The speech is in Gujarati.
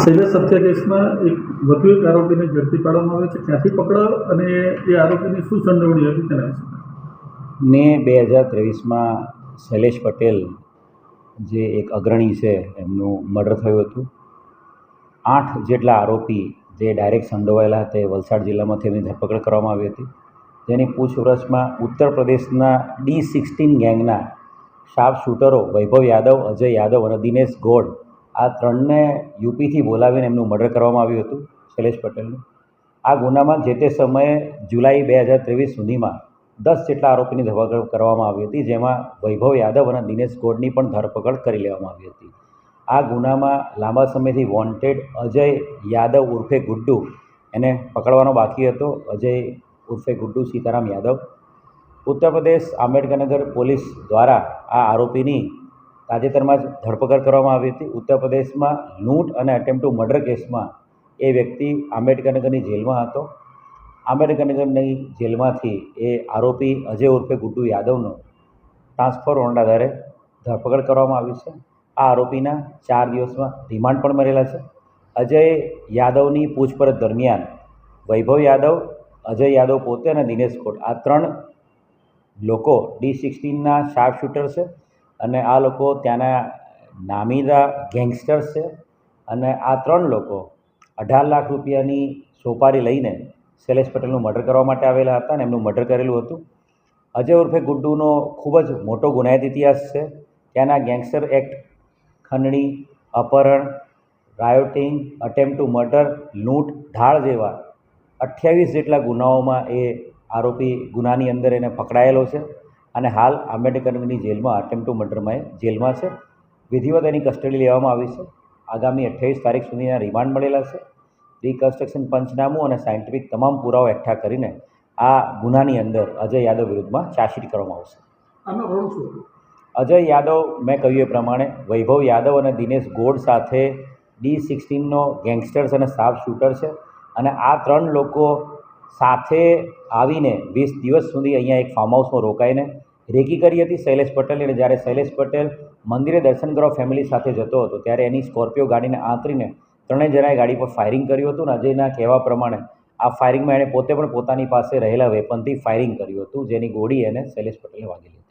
શૈલેષ હત્યા કેસમાં વધુ એક આરોપીને ઝડપી પાડવામાં આવ્યો છે. ક્યાંથી પકડાયો અને એ આરોપીની શું સંડોવણી હતી તેના વિશે મે 2023માં શૈલેષ પટેલ જે એક અગ્રણી છે એમનું મર્ડર થયું હતું. 8 જેટલા આરોપી જે ડાયરેક્ટ સંડોવાયેલા હતા વલસાડ જિલ્લામાંથી એમની ધરપકડ કરવામાં આવી હતી. જેની પૂછપરછમાં ઉત્તર પ્રદેશના D16 ગેંગના શાર્પ શૂટરો વૈભવ યાદવ, અજય યાદવ અને દિનેશ ગોડ આ ત્રણને યુપીથી બોલાવીને એમનું મર્ડર કરવામાં આવ્યું હતું શૈલેષ પટેલનું. આ ગુનામાં જે તે સમયે જુલાઈ 2023 સુધીમાં 10 જેટલા આરોપીની ધરપકડ કરવામાં આવી હતી, જેમાં વૈભવ યાદવ અને દિનેશ ગોડની પણ ધરપકડ કરી લેવામાં આવી હતી. આ ગુનામાં લાંબા સમયથી વોન્ટેડ અજય યાદવ ઉર્ફે ગુડ્ડુ એને પકડવાનો બાકી હતો. અજય ઉર્ફે ગુડ્ડુ સીતારામ યાદવ ઉત્તર પ્રદેશ આંબેડકરનગર પોલીસ દ્વારા આ આરોપીની તાજેતરમાં જ ધરપકડ કરવામાં આવી હતી. ઉત્તર પ્રદેશમાં લૂંટ અને અટેમ્પ્ટ ટુ મર્ડર કેસમાં એ વ્યક્તિ આંબેડકરનગરની જેલમાં હતો. આંબેડકરનગરની જેલમાંથી એ આરોપી અજય ઉર્ફે ગુડ્ડુ યાદવનો ટ્રાન્સફર વોરંટ આધારે ધરપકડ કરવામાં આવી છે. આ આરોપીના 4 દિવસમાં રિમાન્ડ પણ મળેલા છે. અજય યાદવની પૂછપરછ દરમિયાન વૈભવ યાદવ, અજય યાદવ પોતે અને દિનેશ ગોડ આ 3 લોકો D16ના શાર્પ શૂટર છે અને આ લોકો ત્યાંના નામીદા ગેંગસ્ટર્સ છે. અને આ 3 લોકો 18 લાખ રૂપિયાની સોપારી લઈને શૈલેષ પટેલનું મર્ડર કરવા માટે આવેલા હતા અને એમનું મર્ડર કરેલું હતું. અજય ઉર્ફે ગુડ્ડુનો ખૂબ જ મોટો ગુનાહિત ઇતિહાસ છે. ત્યાંના ગેંગસ્ટર એક્ટ, ખંડણી, અપહરણ, રાયોટિંગ, અટેમ્પ્ટ ટુ મર્ડર, લૂંટ, ઢાળ જેવા 28 જેટલા ગુનાઓમાં એ આરોપી ગુનાની અંદર એને પકડાયેલો છે અને હાલ આંબેડકરનગરની જેલમાં અટેમ્પ્ટ ટુ મર્ડરમાં એ જેલમાં છે. વિધિવત એની કસ્ટડી લેવામાં આવી છે. આગામી 28 તારીખ સુધીના રિમાન્ડ મળેલા છે. રિકન્સ્ટ્રક્શન પંચનામું અને સાયન્ટિફિક તમામ પુરાવા એકઠા કરીને આ ગુનાની અંદર અજય યાદવ વિરુદ્ધમાં ચાર્જશીટ કરવામાં આવશે. આનો રોલ શું હતો? અજય યાદવ મેં કહ્યું એ પ્રમાણે વૈભવ યાદવ અને દિનેશ ગોડ સાથે D16નો ગેંગસ્ટર્સ અને શાર્પ શૂટર છે અને આ 3 લોકો સાથે આવીને 20 દિવસ સુધી અહીંયા એક ફાર્મ હાઉસમાં રોકાઈને રેકી કરી હતી શૈલેષ પટેલની. અને જ્યારે શૈલેષ પટેલ મંદિરે દર્શન કરવા ફેમિલી સાથે જતો હતો ત્યારે એની સ્કોર્પિયો ગાડીને આંતરીને 3 જણાએ ગાડી પર ફાયરિંગ કર્યું હતું. અને અજયના કહેવા પ્રમાણે આ ફાયરિંગમાં એણે પોતે પણ પોતાની પાસે રહેલા વેપનથી ફાયરિંગ કર્યું હતું, જેની ગોળી એને શૈલેષ પટેલે વાગેલી.